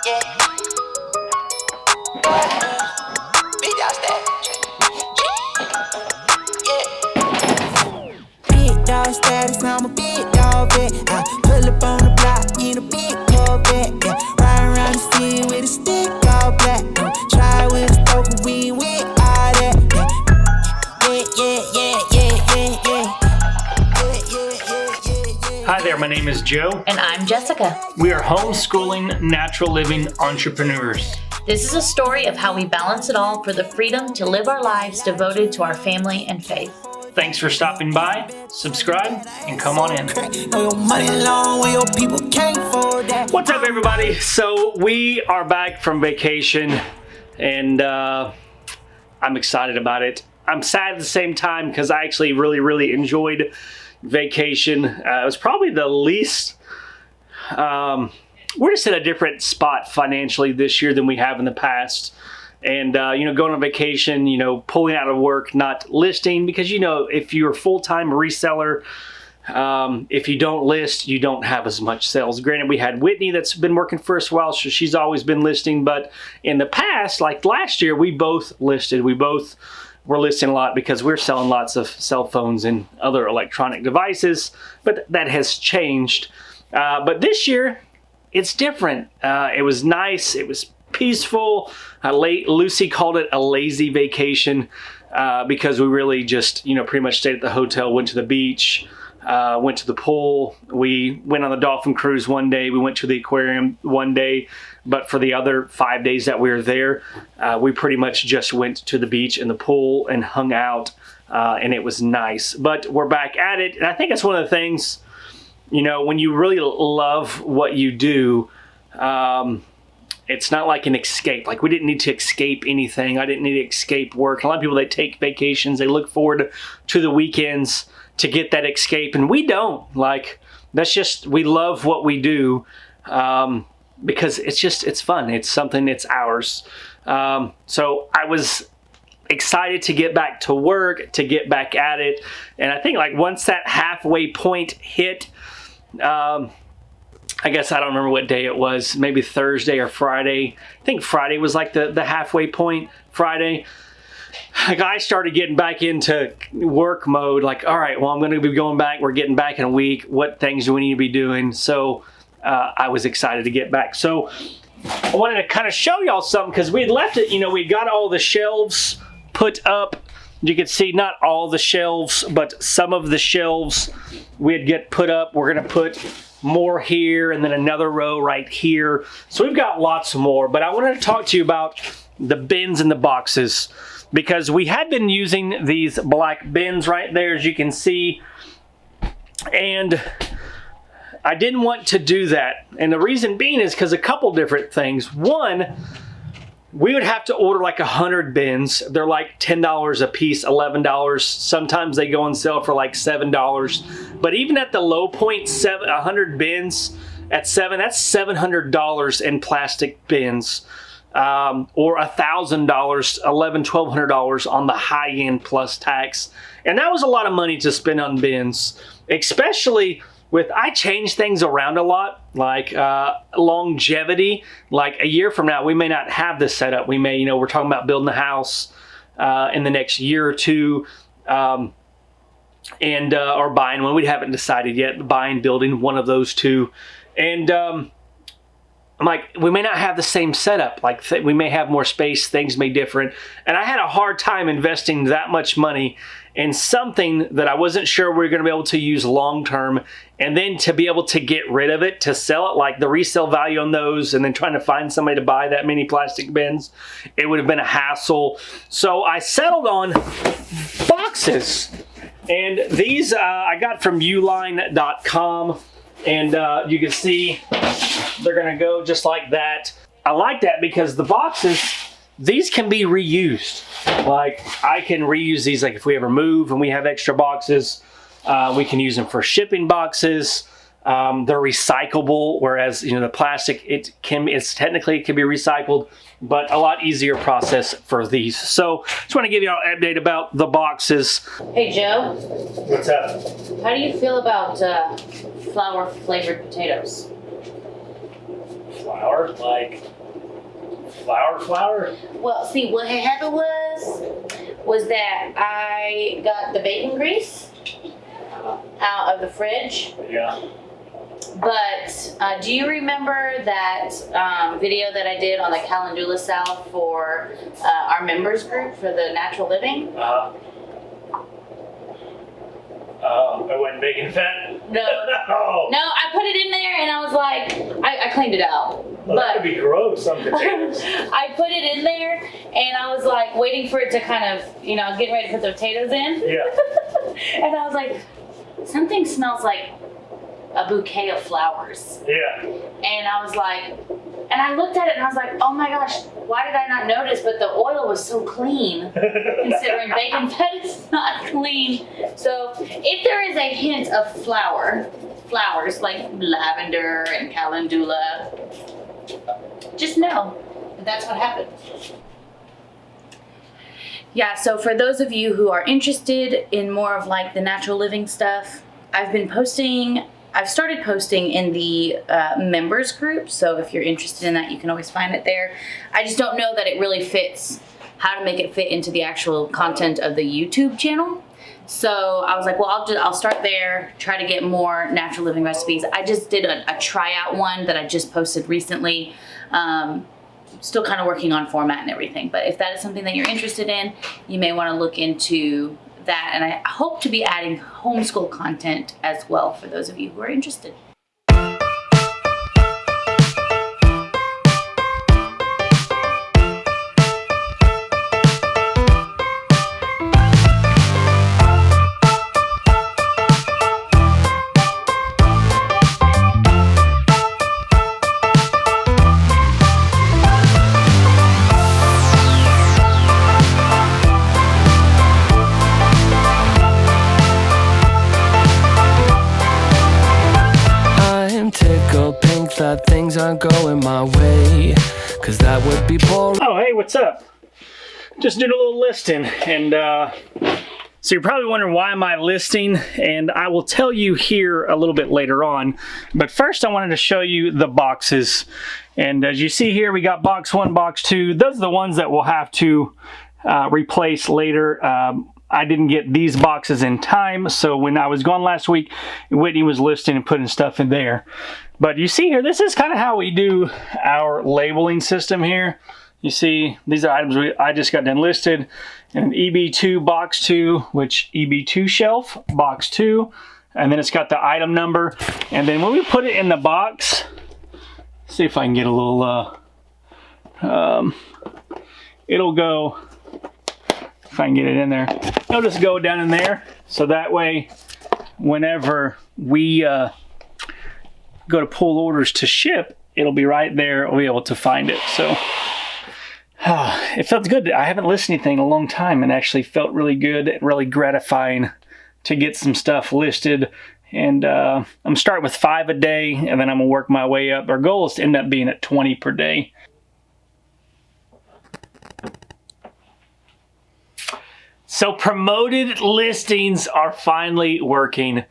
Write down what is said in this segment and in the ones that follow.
Yeah. Big dog status. Yeah. Big dog status, I'm a big dog vet. I pull up on the block in a big Corvette. Yeah. Ride around the city with a stick all black. Try with a stroke, we with all that. Hi there, my name is Joe. And I'm Jessica. We are homeschooling, natural living entrepreneurs. This is a story of how we balance it all for the freedom to live our lives devoted to our family and faith. Thanks for stopping by, subscribe, and come on in. What's up, everybody? So we are back from vacation, and I'm excited about it. I'm sad at the same time because I actually really enjoyed vacation. It was probably the least, we're just in a different spot financially this year than we have in the past. And, going on vacation, pulling out of work, not listing, because, if you're a full-time reseller, if you don't list, you don't have as much sales. Granted, we had Whitney that's been working for us a while, so she's always been listing. But in the past, like last year, we both listed. We both were listing a lot because we're selling lots of cell phones and other electronic devices, but that has changed. But this year, it's different. It was nice. It was peaceful. Lucy called it a lazy vacation because we really just, pretty much stayed at the hotel, went to the beach, went to the pool. We went on the dolphin cruise one day. We went to the aquarium one day. But for the other 5 days that we were there, we pretty much just went to the beach and the pool and hung out, and it was nice. But we're back at it, and I think that's one of the things, when you really love what you do, it's not like an escape. Like, we didn't need to escape anything. I didn't need to escape work. A lot of people, they take vacations. They look forward to the weekends to get that escape, and we don't. Like, that's just, we love what we do. Because it's fun. It's something, it's ours. So I was excited to get back to work, to get back at it. And I think like once that halfway point hit, I guess I don't remember what day it was, maybe Thursday or Friday. I think Friday was like the halfway point, Friday. Like, I started getting back into work mode. Like, all right, well, I'm going to be going back. We're getting back in a week. What things do we need to be doing? So I was excited to get back. So I wanted to kind of show y'all something because we had left it, we got all the shelves put up. You can see not all the shelves, but some of the shelves we had get put up. We're going to put more here and then another row right here. So we've got lots more, but I wanted to talk to you about the bins and the boxes because we had been using these black bins right there, as you can see, and I didn't want to do that. And the reason being is because a couple different things. One, we would have to order like 100 bins. They're like $10 a piece, $11. Sometimes they go on sale for like $7. But even at the low point, 100 bins at $7, that's $700 in plastic bins. Or $1,000, $1,200 on the high end plus tax. And that was a lot of money to spend on bins, especially I change things around a lot, like longevity. Like a year from now, we may not have this set up. We may, we're talking about building a house in the next year or two, or buying one. We haven't decided yet, buying, building, one of those two. And I'm like, we may not have the same setup. Like, we may have more space, things may different. And I had a hard time investing that much money in something that I wasn't sure we were going to be able to use long term, and then to be able to get rid of it, to sell it, like the resale value on those, and then trying to find somebody to buy that many plastic bins, it would have been a hassle. So I settled on boxes, and these I got from uline.com, and you can see they're going to go just like that. I like that because the boxes, these can be reused. Like, I can reuse these, like if we ever move and we have extra boxes, we can use them for shipping boxes. They're recyclable, whereas the plastic, it can be recycled, but a lot easier process for these. So just want to give you an update about the boxes. Hey Joe. What's up? How do you feel about flour flavored potatoes? flower? Like flower? Well, see, what had happened was that I got the bacon grease out of the fridge. Yeah. But do you remember that video that I did on the calendula salve for our members group for the natural living? It wasn't bacon fat? No. Oh. No, I put it in there and I was like, I cleaned it out. Well, that would be gross on potatoes. I put it in there and I was like waiting for it to kind of, getting ready to put the potatoes in. Yeah. And I was like, something smells like a bouquet of flowers. Yeah. And I was like, and I looked at it and I was like, oh my gosh, why did I not notice? But the oil was so clean, considering bacon fat is not clean. So if there is a hint of flowers like lavender and calendula, just know that that's what happened. Yeah, so for those of you who are interested in more of like the natural living stuff, I've started posting in the members group, so if you're interested in that, you can always find it there. I just don't know that it really fits, how to make it fit into the actual content of the YouTube channel. So I was like, well, I'll start there, try to get more natural living recipes. I just did a tryout one that I just posted recently. Still kind of working on format and everything, but if that is something that you're interested in, you may want to look into that, and I hope to be adding homeschool content as well for those of you who are interested. That things aren't going my way, cause that would be boring. Oh, hey, what's up? Just did a little listing, and so you're probably wondering why am I listing, and I will tell you here a little bit later on. But first I wanted to show you the boxes, and as you see here, we got box 1, box 2. Those are the ones that we'll have to replace later. I didn't get these boxes in time, so when I was gone last week, Whitney was listing and putting stuff in there. But you see here, this is kind of how we do our labeling system here. You see, these are items I just got done listed. And EB2 box 2, which EB2 shelf, box 2. And then it's got the item number. And then when we put it in the box, see if I can get a little, it'll go, if I can get it in there, it'll just go down in there. So that way, whenever we go to pull orders to ship, it'll be right there. We'll be able to find it. So it felt good. I haven't listened to anything in a long time, and actually felt really good and really gratifying to get some stuff listed. And I'm starting with 5 a day, and then I'm gonna work my way up. Our goal is to end up being at 20 per day. So promoted listings are finally working,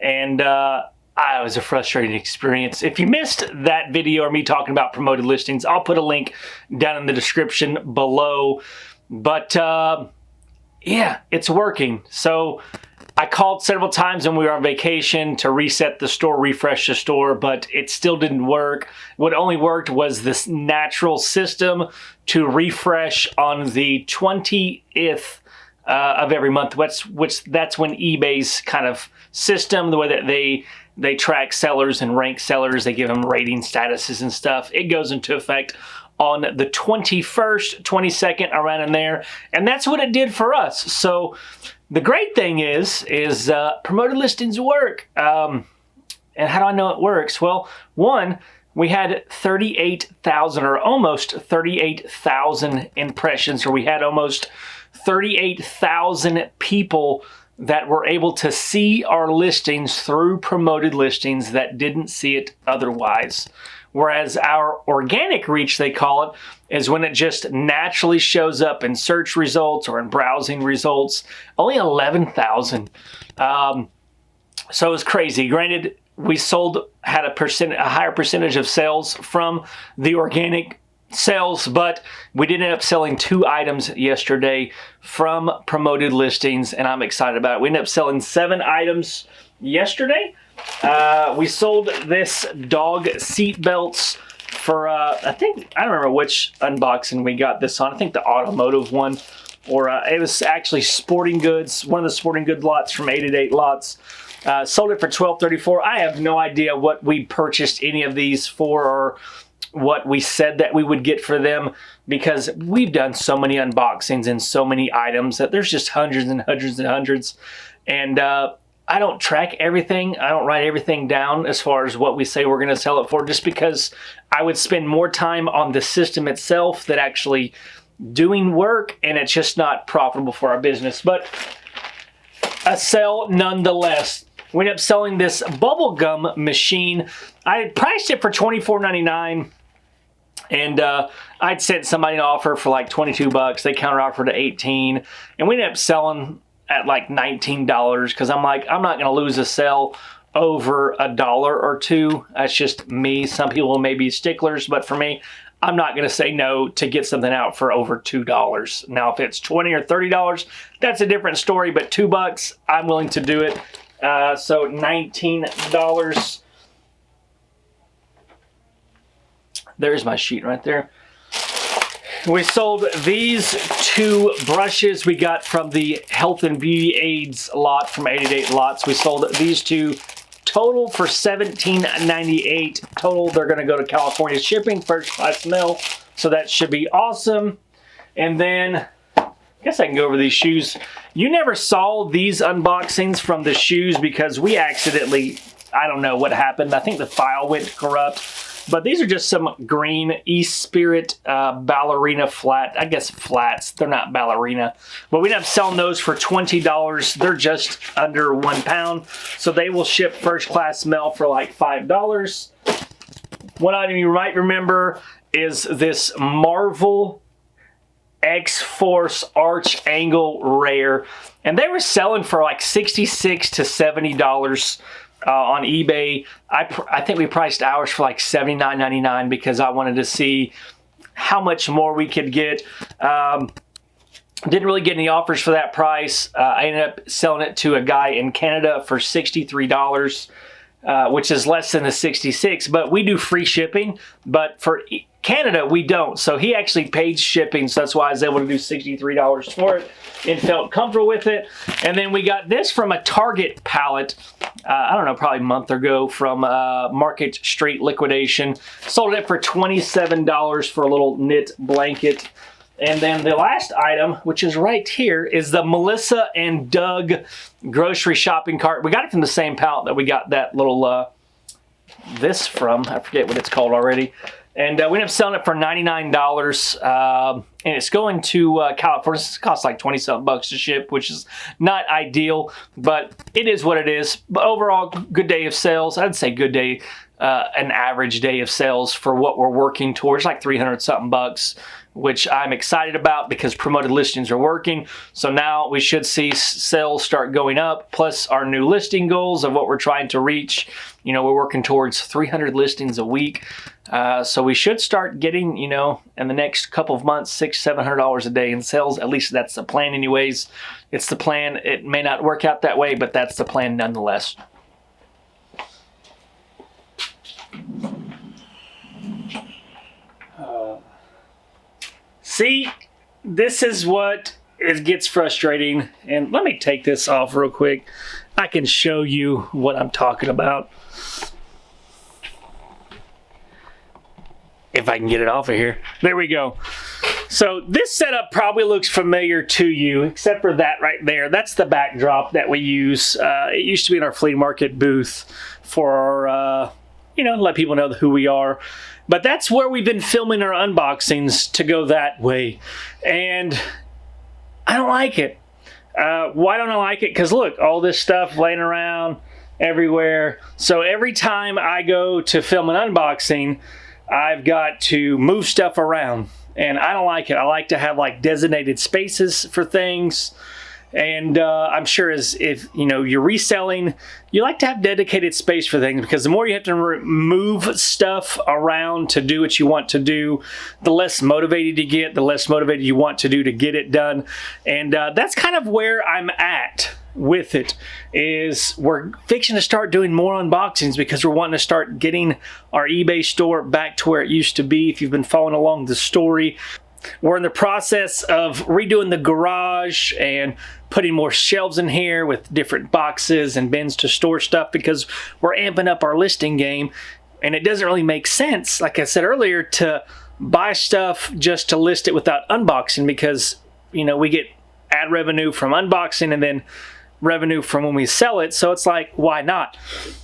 and it was a frustrating experience. If you missed that video or me talking about promoted listings, I'll put a link down in the description below. But yeah, it's working. So I called several times when we were on vacation to reset the store, refresh the store, but it still didn't work. What only worked was this natural system to refresh on the 20th of every month, which that's when eBay's kind of system, the way that they track sellers and rank sellers, they give them rating statuses and stuff. It goes into effect on the 21st, 22nd, around in there. And that's what it did for us. So the great thing is promoted listings work. And how do I know it works? Well, one, we had 38,000 or almost 38,000 impressions, or we had almost 38,000 people that were able to see our listings through promoted listings that didn't see it otherwise. Whereas our organic reach, they call it, is when it just naturally shows up in search results or in browsing results. Only 11,000. So it was crazy. Granted, we had a higher percentage of sales from the organic sales, but we did end up selling 2 items yesterday from promoted listings, and I'm excited about it. We ended up selling 7 items yesterday. We sold this dog seat belts for, I don't remember which unboxing we got this on. I think the automotive one, or it was actually sporting goods, one of the sporting good lots from 888 Lots. Sold it for $12.34. I have no idea what we purchased any of these for, or what we said that we would get for them, because we've done so many unboxings and so many items that there's just hundreds and hundreds and hundreds. And I don't track everything. I don't write everything down as far as what we say we're going to sell it for, just because I would spend more time on the system itself than actually doing work, and it's just not profitable for our business. But a sale nonetheless. We ended up selling this bubblegum machine. I priced it for $24.99. And I'd sent somebody an offer for like $22. They counter offered to $18, and we ended up selling at like $19 because I'm like, I'm not going to lose a sale over $1 or $2. That's just me. Some people may be sticklers, but for me, I'm not going to say no to get something out for over $2. Now, if it's $20 or $30, that's a different story. But $2, I'm willing to do it. So $19. There's my sheet right there. We sold these 2 brushes we got from the Health and Beauty Aids lot from 888 Lots. We sold these 2 total for $17.98. Total, they're going to go to California shipping, first class mail. So that should be awesome. And then, I guess I can go over these shoes. You never saw these unboxings from the shoes because we accidentally, I don't know what happened. I think the file went corrupt. But these are just some green East Spirit ballerina flat. I guess flats. They're not ballerina. But we ended up selling those for $20. They're just under 1 pound. So they will ship first class mail for like $5. One item you might remember is this Marvel X-Force Arch Angle Rare. And they were selling for like $66 to $70. On eBay. I think we priced ours for like $79.99 because I wanted to see how much more we could get. Didn't really get any offers for that price. I ended up selling it to a guy in Canada for $63, which is less than the $66, but we do free shipping. But for Canada, we don't. So he actually paid shipping, so that's why I was able to do $63 for it and felt comfortable with it. And then we got this from a Target pallet, I don't know, probably a month ago from Market Street Liquidation. Sold it for $27 for a little knit blanket. And then the last item, which is right here, is the Melissa and Doug grocery shopping cart. We got it from the same pallet that we got that little, this from. I forget what it's called already. And we ended up selling it for $99. And it's going to California. It costs like 20-something bucks to ship, which is not ideal, but it is what it is. But overall, good day of sales. I'd say good day, an average day of sales for what we're working towards, like 300-something bucks, which I'm excited about because promoted listings are working. So now we should see sales start going up, plus our new listing goals of what we're trying to reach. You know, we're working towards 300 listings a week. So we should start getting, you know, in the next couple of months, $600-700 a day in sales. At least that's the plan anyways. It's the plan. It may not work out that way, but that's the plan nonetheless. See, this is what it gets frustrating. And let me take this off real quick. I can show you what I'm talking about. If I can get it off of here. There we go. So this setup probably looks familiar to you, except for that right there. That's the backdrop that we use. It used to be in our flea market booth for our, you know, let people know who we are. But that's where we've been filming our unboxings, to go that way. And I don't like it. Why don't I like it? Because look, all this stuff laying around everywhere. So every time I go to film an unboxing, I've got to move stuff around. And I don't like it. I like to have like designated spaces for things. And I'm sure if you're reselling, you like to have dedicated space for things, because the more you have to move stuff around to do what you want to do, the less motivated you get, the less motivated you want to do to get it done. And that's kind of where I'm at with it. Is we're fixing to start doing more unboxings, because we're wanting to start getting our eBay store back to where it used to be. If you've been following along the story, we're in the process of redoing the garage and putting more shelves in here with different boxes and bins to store stuff, because we're amping up our listing game. And it doesn't really make sense, like I said earlier, to buy stuff just to list it without unboxing, because we get ad revenue from unboxing and then revenue from when we sell it. So it's like, why not?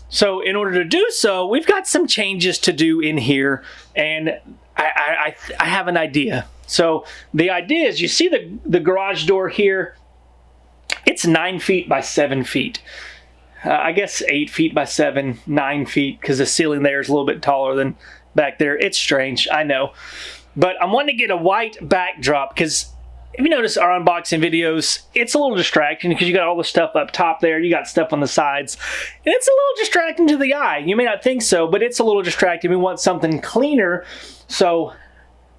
So in order to do so, we've got some changes to do in here, and I have an idea. So the idea is, you see the garage door here, it's 9 feet by 7 feet. I guess 8 feet by 7, 9 feet, because the ceiling there is a little bit taller than back there. It's strange, I know. But I'm wanting to get a white backdrop, because if you notice our unboxing videos, it's a little distracting, because you got all the stuff up top there, you got stuff on the sides, and it's a little distracting to the eye. You may not think so, but it's a little distracting. We want something cleaner. So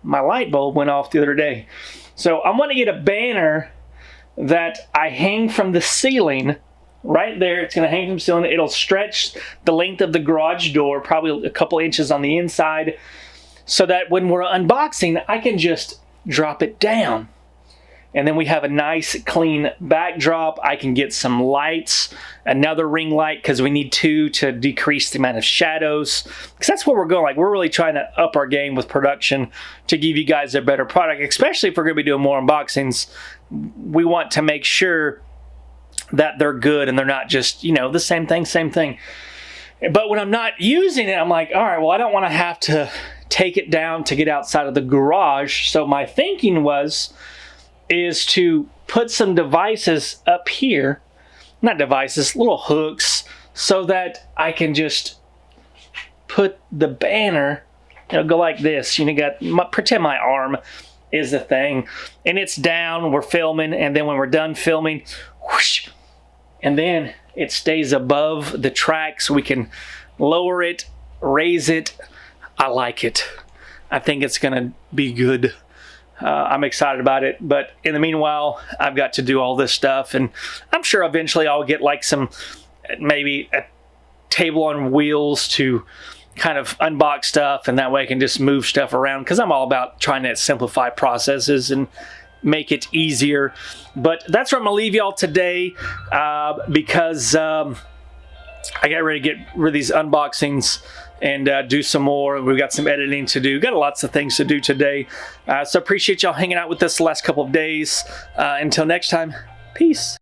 my light bulb went off the other day. So I'm going to get a banner that I hang from the ceiling right there. It's going to hang from the ceiling. It'll stretch the length of the garage door, probably a couple inches on the inside, so that when we're unboxing, I can just drop it down. And then we have a nice clean backdrop. I can get some lights, another ring light, because we need 2 to decrease the amount of shadows. Because that's where we're going. Like, we're really trying to up our game with production to give you guys a better product, especially if we're going to be doing more unboxings. We want to make sure that they're good and they're not just, the same thing. But when I'm not using it, I'm like, all right, well, I don't want to have to take it down to get outside of the garage. So my thinking is to put some devices up here, not devices, little hooks, so that I can just put the banner, go like this. Pretend my arm is the thing, and it's down, we're filming, and then when we're done filming, whoosh, and then it stays above the track, so we can lower it, raise it. I like it. I think it's gonna be good. I'm excited about it, but in the meanwhile, I've got to do all this stuff, and I'm sure eventually I'll get like maybe a table on wheels to kind of unbox stuff, and that way I can just move stuff around, because I'm all about trying to simplify processes and make it easier. But that's where I'm gonna leave y'all today, because I got ready to get rid of these unboxings and do some more. We've got some editing to do. Got lots of things to do today. So appreciate y'all hanging out with us the last couple of days. Until next time, peace.